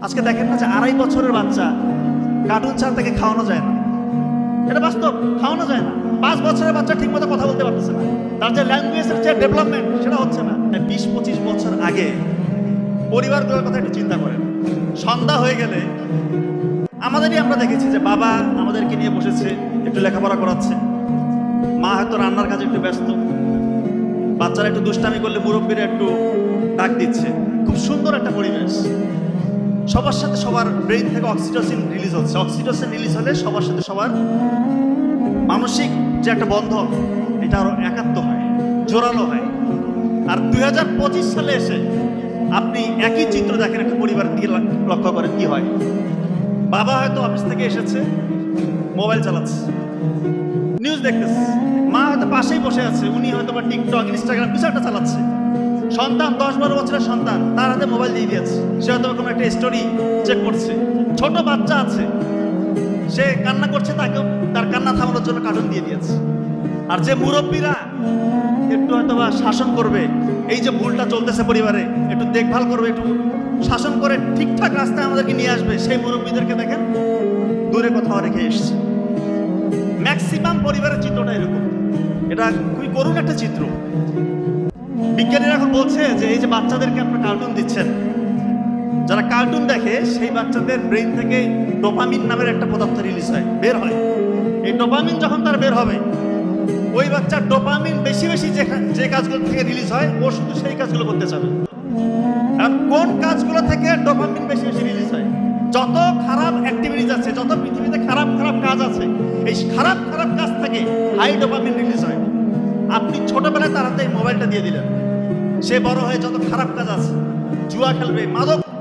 আজকে দেখেন না যে 2.5 বছরের বাচ্চা কার্টুন ছাড়া তাকে খাওয়ানো যায় না। এটা বাস্তব, খাওয়ানো যায় না। 5 বছরের বাচ্চা ঠিক মতো কথা বলতে পারতেছে না, তার যে ল্যাঙ্গুয়েজের যে ডেভেলপমেন্ট সেটা হচ্ছে না। 20-25 বছর আগে পরিবারগুলোর কথা একটু চিন্তা করেন। সন্ধ্যা হয়ে গেলে আমাদেরই আমরা দেখেছি যে বাবা আমাদেরকে নিয়ে বসেছে, একটু লেখাপড়া করাচ্ছে, মা হয়তো রান্নার কাজে একটু ব্যস্ত, বাচ্চারা একটু দুষ্টামি করলে মুরব্বীরা একটু ডাক দিচ্ছে। খুব সুন্দর একটা পরিবেশ। সবার সাথে সবার ব্রেইন থেকে অক্সিটোসিন রিলিজ হচ্ছে। অক্সিটোসিন রিলিজ হলে সবার সাথে সবার মানসিক যে একটা বন্ধন এটা আরো একাত্ম হয়, জোরালো হয়। আর 2025 সালে এসে আপনি একই চিত্র দেখেন একটা পরিবারের দিকে লক্ষ্য করেন কি হয়। বাবা হয়তো অফিস থেকে এসেছে, মোবাইল চালাচ্ছে, নিউজ দেখতেছে। মা হয়তো পাশেই বসে আছে, উনি হয়তো বা টিকটক, ইনস্টাগ্রাম কিছু একটা চালাচ্ছে। সন্তান 10-12 বছরের সন্তান, তার হাতে মোবাইল দিয়ে দিয়েছে, সে হয়তো কোনো একটা স্টোরি চেক করছে। ছোট বাচ্চা আছে, সে কান্না করছে, তাকেও তার কান্না থামানোর জন্য কার্টুন দিয়ে দিয়েছে। আর যে মুরব্বীরা একটু হয়তো বা শাসন করবে, এই যে ভুলটা চলতেছে পরিবারে, একটু দেখভাল করবে, একটু শাসন করে ঠিকঠাক রাস্তায় আমাদেরকে নিয়ে আসবে, সেই মুরব্বীদেরকে দেখেন দূরে কোথাও রেখে এসছে। ম্যাক্সিমাম পরিবারের চিত্রটা এরকম। এটা খুবই করুণ একটা চিত্র। বিজ্ঞানীরা এখন বলছে যে এই যে বাচ্চাদেরকে আপনারা কার্টুন দিচ্ছেন, যারা কার্টুন দেখে সেই বাচ্চাদের ব্রেইন থেকে ডোপামিন নামের একটা পদার্থ রিলিজ হয়, বের হয়। এই ডোপামিন যখন তার বের হবে, ওই বাচ্চার ডোপামিন বেশি বেশি যে কাজগুলো থেকে রিলিজ হয়, ও শুধু সেই কাজগুলো করতে চাবে। আর কোন কাজগুলো থেকে ডোপামিন বেশি বেশি রিলিজ হয়? যত খারাপ অ্যাক্টিভিটিস আছে, যত পৃথিবীতে খারাপ খারাপ কাজ আছে, এই খারাপ খারাপ কাজ থেকে হাই ডোপামিন রিলিজ হয়। আপনি ছোটবেলায় তার হাতে মোবাইলটা দিয়ে দিলেন, সে বড় হয়ে যত খারাপ কাজ আছে, জুয়া খেলবে,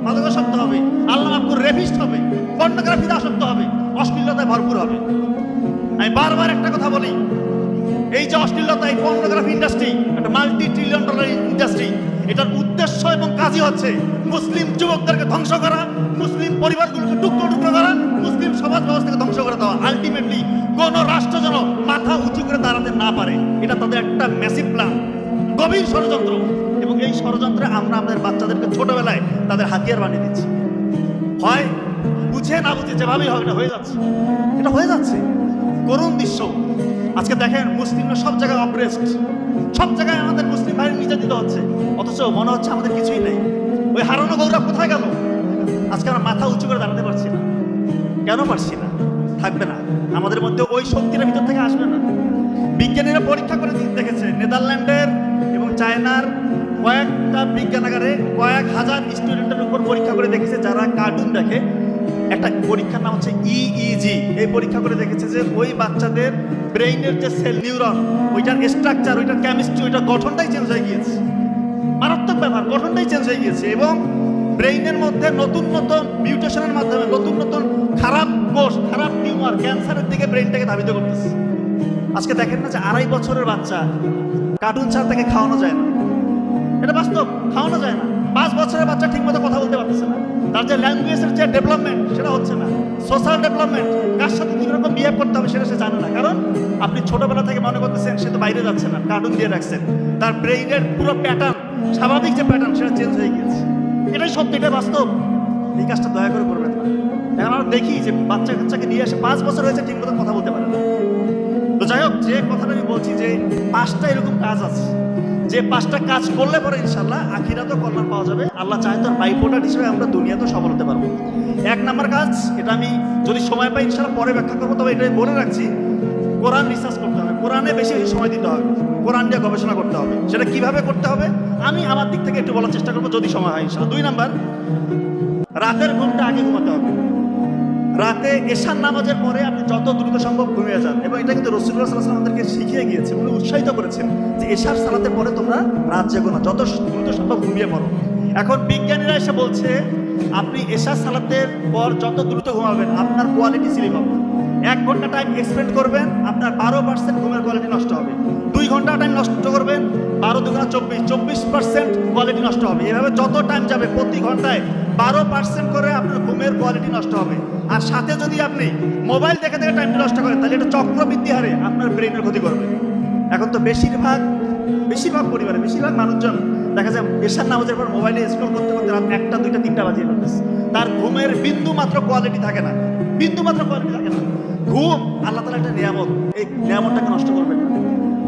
মাদকাসক্ত হবে, আল্লাহ মাফ করে রেপিস্ট হবে, পর্নোগ্রাফিতে আসক্ত হবে, অশ্লীলতায় ভরপুর হবে। আমি বারবার একটা কথা বলি, এই যে অশ্লীলতা, এই পর্নোগ্রাফি ইন্ডাস্ট্রি একটা $multi-trillion ইন্ডাস্ট্রি, এটার উদ্দেশ্য এবং কাজই হচ্ছে মুসলিম যুবকদেরকে ধ্বংস করা, মুসলিম পরিবারগুলোকে টুকরো টুকরো করা, মুসলিম সমাজ ব্যবস্থাকে ধ্বংস করে দেওয়া। আলটিমেটলি কোন রাষ্ট্র যেন মাথা উঁচু করে দাঁড়াতে না পারে, এটা তাদের একটা ম্যাসিভ প্ল্যান, গভীর ষড়যন্ত্র। এবং এই ষড়যন্ত্রে আমরা আমাদের বাচ্চাদেরকে ছোটবেলায় তাদের হাতিয়ার বানিয়ে দিচ্ছি। হয় বুঝে না বুঝে যেভাবেই হবে, এটা হয়ে যাচ্ছে, এটা হয়ে যাচ্ছে। করুণ দৃশ্য। আজকে দেখেন মুসলিমরা সব জায়গায় অপ্রেসড, সব জায়গায় আমাদের মুসলিম ভাই নির্যাতিত হচ্ছে, অথচ মনে হচ্ছে আমাদের কিছুই নেই। ওই হারানো গৌরব কোথায় গেল? আজকে আমরা মাথা উঁচু করে দাঁড়াতে পারছি না। কেন পারছি না? থাকবে না, আমাদের মধ্যে ওই শক্তির ভিতর থেকে আসবে না। বিজ্ঞানীরা পরীক্ষা করে দেখেছে, নেদারল্যান্ডের এবং চায়নার কয়েকটা বিজ্ঞানাগারে কয়েক হাজার স্টুডেন্টের উপর পরীক্ষা করে দেখেছে যারা কার্টুন দেখে। একটা পরীক্ষার নাম হচ্ছে EEG। এই পরীক্ষা করে দেখেছে যে ওই বাচ্চাদের ব্রেইনের যে সেল নিউরন, ওইটার স্ট্রাকচার, ওইটার কেমিস্ট্রি, ওইটার গঠনটাই চেঞ্জ হয়ে গিয়েছে। মারাত্মক ব্যাপার, গঠনটাই চেঞ্জ হয়ে গিয়েছে। এবং ব্রেইনের মধ্যে নতুন নতুন মিউটেশনের মাধ্যমে নতুন নতুন খারাপ কোষ, খারাপ টিউমার, ক্যান্সারের দিকে ব্রেইনটাকে ধাবিত করতেছে। আজকে দেখেন না যে 2.5 বছরের বাচ্চা কার্টুন ছাড়া তাকে খাওয়ানো যায় না। এটা বাস্তব, খাওয়ানো যায় না। 5 বছরের বাচ্চা ঠিক মতো কথা বলতে পারতেছে না, তার যে ল্যাঙ্গুয়েজের যে ডেভেলপমেন্ট সেটা হচ্ছে না। সোশ্যাল ডেভেলপমেন্ট, কার সাথে কীরকম বিহেভ করতে হবে সেটা সে জানে না। কারণ আপনি ছোটবেলা থেকে মনে করতেছেন সে তো বাইরে যাচ্ছে না, কার্টুন দিয়ে রাখছেন, তার ব্রেইনের পুরো প্যাটার্ন, স্বাভাবিক যে প্যাটার্ন সেটা চেঞ্জ হয়ে গিয়েছে। এটাই সত্যি, এটা বাস্তব। এই কাজটা দয়া করে করবেন না। এখন আমরা দেখি যে বাচ্চাকে নিয়ে আসে, 5 বছর হয়েছে ঠিক মতো কথা বলতে পারে না। তো যাই হোক, যে কথাটা আমি বলছি যে 5টা এরকম কাজ আছে, যে 5টা কাজ করলে পরে ইনশাল্লাহ আখিরাতেও কল্যাণ পাওয়া যাবে। আল্লাহ চাহে তো বাই প্রোডাক্ট হিসেবে আমরা দুনিয়াতেও সফল হতে পারবো। 1 নাম্বার কাজ, এটা আমি যদি সময় পাই ইনশাল্লাহ পরে ব্যাখ্যা করবো, তবে এটাই বলে রাখছি, কোরআন রিসার্চ করতে হবে, কোরআনে বেশি সময় দিতে হবে, কোরআন নিয়ে গবেষণা করতে হবে। সেটা কিভাবে করতে হবে আমি আমার দিক থেকে একটু বলার চেষ্টা করবো যদি সময় হয় ইনশাল্লাহ। 2 নাম্বার, রাতের ঘুমটা আগে ঘুমাতে হবে। রাতে এশার নামাজের পরে আপনি যত দ্রুত সম্ভব ঘুমিয়ে যান। এবং এটা কিন্তু রাসূলুল্লাহ সাল্লাল্লাহু আলাইহি ওয়াসাল্লাম আমাদেরকে শিখিয়ে গিয়েছে, উনি উৎসাহিত করেছেন যে এশার সালাতের পরে তোমরা রাত জেগো না, যত দ্রুত সম্ভব ঘুমিয়ে পড়ো। এখন বিজ্ঞানীরা এসে বলছে আপনি এশার সালাতের পর যত দ্রুত ঘুমাবেন আপনার কোয়ালিটি স্লিপ হবে। 1 ঘন্টা টাইম এক্সপেন্ড করবেন, আপনার 12% ঘুমের কোয়ালিটি নষ্ট হবে। 2 ঘন্টা টাইম নষ্ট করবেন, 12 দুগুণা 24% কোয়ালিটি নষ্ট হবে। এভাবে যত টাইম যাবে প্রতি ঘন্টায় 12% করে আপনার ঘুমের কোয়ালিটি নষ্ট হবে। আর সাথে যদি আপনি মোবাইল দেখে দেখে টাইমটা নষ্ট করেন, তাহলে এটা চক্রবৃদ্ধি হারে আপনার ব্রেনের ক্ষতি করবে। এখন তো বেশিরভাগ পরিবারে, বেশিরভাগ মানুষজন দেখা যায় এশার নামাজের পর মোবাইলে স্ক্রল করতে করতে রাত 1টা, 2টা, 3টা বাজিয়ে ফেলতেছে। তার ঘুমের বিন্দু মাত্র কোয়ালিটি থাকে না, বিন্দু মাত্র কোয়ালিটি থাকে না। ঘুম আল্লাহ তাআলার একটা নিয়ামত, এই নিয়ামতটাকে নষ্ট করবেন না।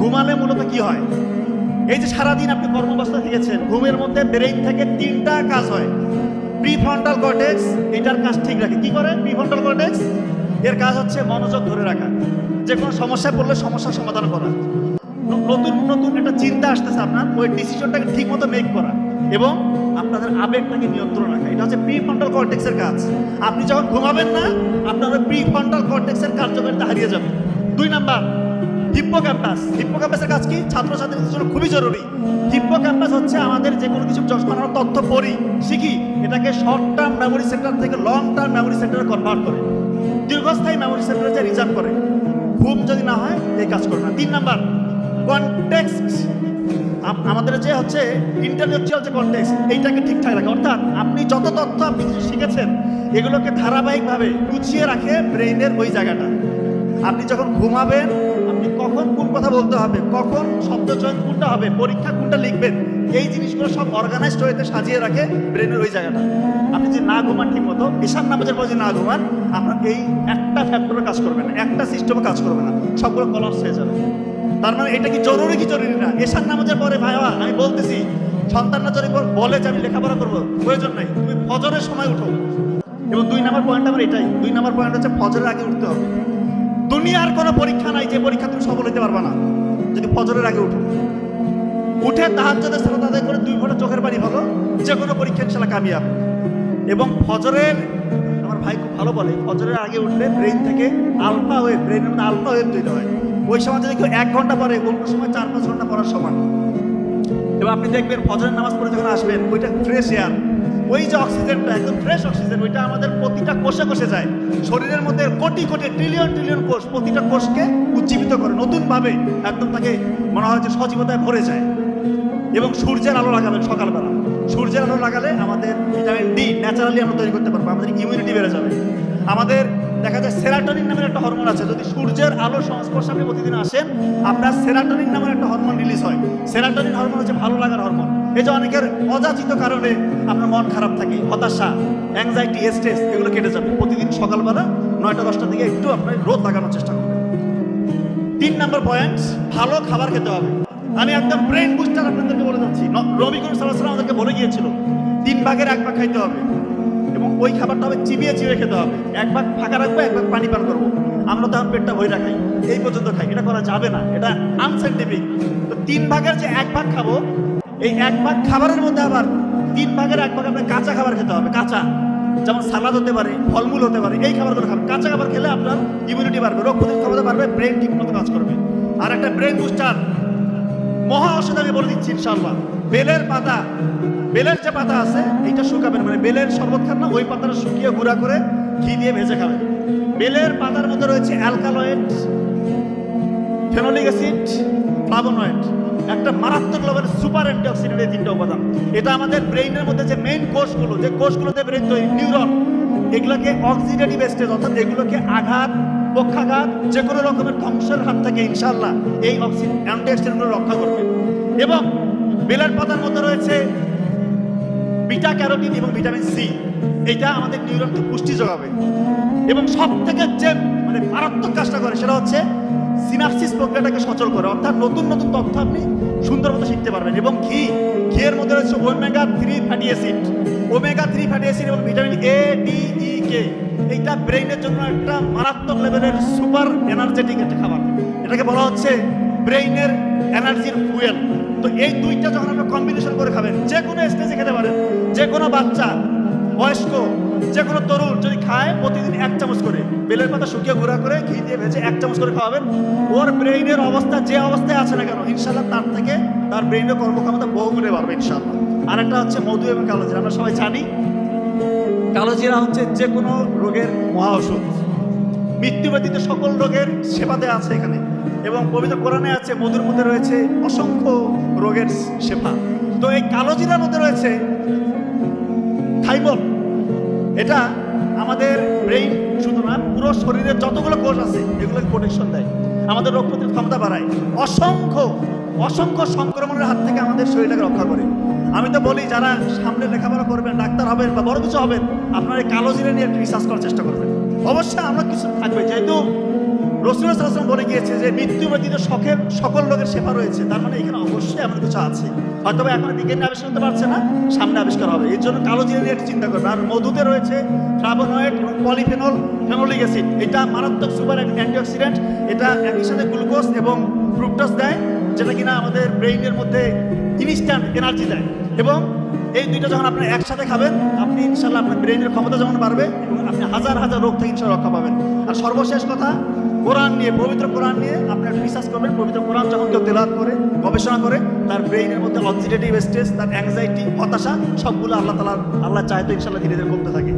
ঘুমালে মূলত কি হয়, এই যে সারাদিন আপনি কর্মব্যস্ত থেকেছেন, ঘুমের মধ্যে ব্রেইন থেকে 3টা কাজ হয়। প্রিফ্রন্টাল কর্টেক্স এটার কাজ ঠিক রাখে। কি করে প্রিফ্রন্টাল কর্টেক্স? এর কাজ হচ্ছে মনোযোগ ধরে রাখা, যে কোনো সমস্যায় পড়লে সমস্যার সমাধান করা, নতুন নতুন একটা চিন্তা আসতেছে আপনার, ওই ডিসিশনটাকে ঠিক মতো মেক করা এবং আপনাদের আবেগটাকে নিয়ন্ত্রণ রাখা। এটা হচ্ছে প্রিফ্রন্টাল কর্টেক্সের কাজ। আপনি যখন ঘুমাবেন না, আপনার ওই প্রিফ্রন্টাল কর্টেক্সের কার্যকারিতা হারিয়ে যাবে। 2 নাম্বার, হিপ্পোক্যাম্পাস। হিপ্পোক্যাম্পাসের কাজ কি? ছাত্রছাত্রীদের জন্য খুবই জরুরি। হিপ্পোক্যাম্পাস হচ্ছে আমাদের যে কোনো কিছু যখন আমরা তথ্য পড়ি, শিখি, এটাকে শর্ট টার্ম মেমোরি সেন্টার থেকে লং টার্ম মেমোরি সেন্টারে কনভার্ট করে, দীর্ঘস্থায়ী মেমোরি সেন্টারে যে রিজার্ভ করে। ঘুম যদি না হয় এই কাজ করে না। 3 নাম্বার, কনটেক্সট। আমাদের যে হচ্ছে ইন্টেলেকচুয়াল যে কনটেক্সট, এইটাকে ঠিকঠাক রাখে। অর্থাৎ আপনি যত তথ্য আপনি কিছু শিখেছেন, এগুলোকে ধারাবাহিকভাবে গুছিয়ে রাখে ব্রেইনের ওই জায়গাটা। আপনি যখন ঘুমাবেন, আপনি কখন কোন কথা বলতে হবে, কখন শব্দ চয়ন কোনটা হবে, পরীক্ষা কোনটা লিখবেন, এই জিনিসগুলো সব অর্গানাইজড হয়ে সাজিয়ে রাখে ব্রেনের ওই জায়গাটা। আপনি যদি না ঘুমান ঠিক মতো, ঈশান নামাজের পর যদি না ঘুমান, আপনার এই একটা ফ্যাক্টরে কাজ করবে না, একটা সিস্টেমে কাজ করবে না, সবগুলো কলাপস হয়ে যাবে। তার মানে এটা কি জরুরি কি জরুরি না? ঈশান নামাজের পরে ভাইয়া আমি বলতেছি, সন্তানরা যদি বলে যে আমি লেখাপড়া করবো, প্রয়োজন নাই, তুমি ফজরের সময় উঠো। এবং 2 নম্বর পয়েন্ট আমার এটাই, 2 নম্বর পয়েন্ট হচ্ছে ফজরের আগে উঠতে হবে। দুনিয়ার কোনো পরীক্ষা নাই যে পরীক্ষা তুমি সফল হতে পারবা না যদি ফজরের আগে উঠো। উঠে তাহাজ্জুদের সালাত আদায় করে 2 ঘন্টা চোখের পানি ভালো, যে কোনো পরীক্ষা ইনশাআল্লাহ কামিয়াব। এবং ফজরের, আমার ভাই খুব ভালো বলে, ফজরের আগে উঠলে ব্রেইন থেকে আলফা ওয়েভ, ব্রেইনের মধ্যে আলফা ওয়েভ তৈরি হয়। ওই সময় যদি কেউ 1 ঘন্টা পরে, অন্য সময় 4-5 ঘন্টা পড়ার সমান। এবং আপনি দেখবেন ফজরের নামাজ পড়ে যখন আসবেন, ওইটা ফ্রেশ এয়ার, ওই যে অক্সিজেনটা একদম ফ্রেশ অক্সিজেন, ওইটা আমাদের প্রতিটা কোষে কোষে যায়। শরীরের মধ্যে কোটি কোটি ট্রিলিয়ন ট্রিলিয়ন কোষ, প্রতিটা কোষকে উজ্জীবিত করে নতুনভাবে, একদম তাকে মনে হয় যে সজীবতায় ভরে যায়। এবং সূর্যের আলো লাগাবেন সকালবেলা। সূর্যের আলো লাগালে আমাদের ভিটামিন ডি ন্যাচারালি আমরা তৈরি করতে পারবো, আমাদের ইমিউনিটি বেড়ে যাবে। আমাদের দেখা যায় সেরাটোনিন নামের একটা হরমোন আছে, যদি সূর্যের আলো সংস্পর্শে আপনি প্রতিদিন আসেন, আপনার সেরাটোনিন নামের একটা হরমোন রিলিজ হয়। সেরাটোনিন হরমোন হচ্ছে ভালো লাগার হরমোন। এই যে অনেকের অযাচিত কারণে আপনার মন খারাপ থাকে, হতাশা, অ্যাংজাইটি, স্ট্রেস, এগুলো কেটে যাবে। প্রতিদিন সকালবেলা 9টা-10টার দিকে একটু আপনার রোদ লাগানোর চেষ্টা করবেন। 3 নম্বর পয়েন্ট, ভালো খাবার খেতে হবে। আমি একদম ব্রেন বুস্টার আপনাদেরকে বলে যাচ্ছি। নবী করিম সাল্লাল্লাহু আলাইহি ওয়াসাল্লাম আমাদেরকে বলে গিয়েছিল 3 ভাগের 1 ভাগ খাইতে হবে, এবং ওই খাবারটা হবে চিবিয়ে চিবিয়ে খেতে হবে। 1 ভাগ ফাঁকা রাখবো, 1 ভাগ পানি পান করবো। আমরা তখন পেটটা ভরে খাই, এই পর্যন্ত খাই, এটা করা যাবে না, এটা আনসাইন্টিফিক। তো 3 ভাগের যে 1 ভাগ খাবো, এই 1 ভাগ খাবারের মধ্যে আবার 3 ভাগের 1 ভাগ আপনার কাঁচা খাবার খেতে হবে। কাঁচা, যেমন সালাদ হতে পারে, ফলমূল হতে পারে, এই খাবারগুলো খাবেন। কাঁচা খাবার খেলে আপনার ইমিউনিটি বাড়বে, রোগ প্রতিরোধ ক্ষমতা বাড়বে, ব্রেন ঠিক মতো কাজ করবে। আর একটা ব্রেন বুস্টার মহা ঔষধ আমি বলে দিচ্ছি ইনশাআল্লাহ, বেলের পাতা। বেলের যে পাতা আছে এইটা শুকাবেন, মানে বেলের শরবত খান না, ওই পাতাটা শুকিয়ে গুঁড়া করে ঘি দিয়ে ভেজে খাবেন। বেলের পাতার মধ্যে রয়েছে অ্যালকালয়েড, ফেনোলিক অ্যাসিড, ফ্লাভোনয়েড, একটা মারাত্মক লেভেলের সুপার অ্যান্টিঅক্সিডেন্ট, এই 3টা উপাদান। এটা আমাদের ব্রেইনের মধ্যে যে মেইন কোষগুলো, যে কোষগুলোতে ব্রেইন তৈরি, নিউরন, এগুলোকে অক্সিডেটিভ স্টেজ, অর্থাৎ এগুলোকে আঘাত, পক্ষাঘাত, যে কোনো রকমের ধ্বংসের হাত থেকে ইনশাআল্লাহ এই অ্যান্টিঅক্সিডেন্টগুলো রক্ষা করবে। এবং বেলের পাতার মধ্যে রয়েছে বিটা ক্যারোটিন এবং ভিটামিন সি, এটা আমাদের নিউরনকে পুষ্টি যোগাবে। এবং সব থেকে যে মানে মারাত্মক কাজটা করে সেটা হচ্ছে সিনাপসিস প্রক্রিয়াটাকে সচল করে, অর্থাৎ নতুন নতুন তথ্য আপনি সুন্দর মতো শিখতে পারবেন। এবং ঘিয়ের মধ্যে রয়েছে omega 3 fatty acid, omega 3 fatty acid এবং ভিটামিন এ, ডি, ই, কে। এইটা ব্রেইনের জন্য একটা মারাত্মক লেভেলের সুপার এনার্জেটিক একটা খাবার। এটাকে বলা হচ্ছে ব্রেইনের এনার্জির ফুয়েল। তো এই 2টা যখন আপনি কম্বিনেশন করে খাবেন, যে কোনো স্টেজে খেতে পারেন, যে কোনো বাচ্চা, বয়স্ক, যে কোনো তরুণ যদি খায়, প্রতিদিন 1 চামচ করে বেলের পাতা শুকিয়ে গুঁড়া করে ঘি দিয়ে ভেজে 1 চামচ করে খাওয়াবেন। ওর ব্রেইনের অবস্থা যে অবস্থায় আছে না কেন, ইনশাআল্লাহ তার থেকে তার ব্রেইনের কর্মক্ষমতা বহুগুণে বাড়বে ইনশাআল্লাহ। আর একটা হচ্ছে মধু এবং কালোজিরা। আমরা সবাই জানি কালোজিরা হচ্ছে যে কোনো রোগের মহা ওষুধ, মৃত্যু ব্যতীত সকল রোগের সেবাতে আছে এখানে। এবং পবিত্র কোরআনে আছে মধুর মধ্যে রয়েছে অসংখ্য রোগের সেবা। তো এই কালোজিরার মধ্যে রয়েছে থাইমল। এটা আমাদের ব্রেইন শুধু না, পুরো শরীরের যতগুলো কোষ আছে এগুলোকে প্রোটেকশন দেয়, আমাদের রোগ প্রতিরোধ ক্ষমতা বাড়ায়, অসংখ্য অসংখ্য সংক্রমণের হাত থেকে আমাদের শরীরটাকে রক্ষা করে। আমি তো বলি যারা সামনে লেখাপড়া করবেন, ডাক্তার হবেন বা বড় কিছু হবেন, আপনারা এই কালো জিরে নিয়ে একটু রিসার্চ করার চেষ্টা করবেন। অবশ্যই আমরা কিছু থাকবে, যেহেতু রাসূলুল্লাহ সাল্লাল্লাহু আলাইহি ওয়াসাল্লাম বলে গিয়েছে যে মৃত্যু ব্যতীত শখের সকল রোগের শেফা রয়েছে, তার মানে এখানে অবশ্যই এমন কিছু আছে, হয়তো এখন বিজ্ঞানী আবিষ্কার করতে পারছে না, সামনে আবিষ্কার হবে। এর জন্য কালো জিরে নিয়ে একটু চিন্তা করবে। আর মধুতে রয়েছে ফ্লাভোনয়েড এবং পলিফেনল, ফেনোলিক অ্যাসিড, এটা মারাত্মক সুপার অ্যান্টিঅক্সিডেন্ট। এটা একই সাথে গ্লুকোজ এবং ফ্রুক্টোজ দেয়, যেটা কিনা আমাদের ব্রেইনের মধ্যে ইনস্ট্যান্ট এনার্জি দেয়। এবং এই দুইটা যখন আপনি একসাথে খাবেন, আপনি ইনশাল্লাহ আপনার ব্রেইনের ক্ষমতা যেমন বাড়বে এবং আপনি হাজার হাজার রোগ থেকে ইনশাল্লাহ রক্ষা পাবেন। আর সর্বশেষ কথা, কোরআন নিয়ে, পবিত্র কোরআন নিয়ে আপনি একটা রিসার্চ করবেন। পবিত্র কোরআন যখন কেউ তেলাওয়াত করে, গবেষণা করে, তার ব্রেইনের মধ্যে অক্সিডেটিভ স্ট্রেস, তার অ্যাংজাইটি, হতাশা, সবগুলো আল্লাহ চায় তো ইনশাল্লাহ ধীরে ধীরে কমতে থাকে।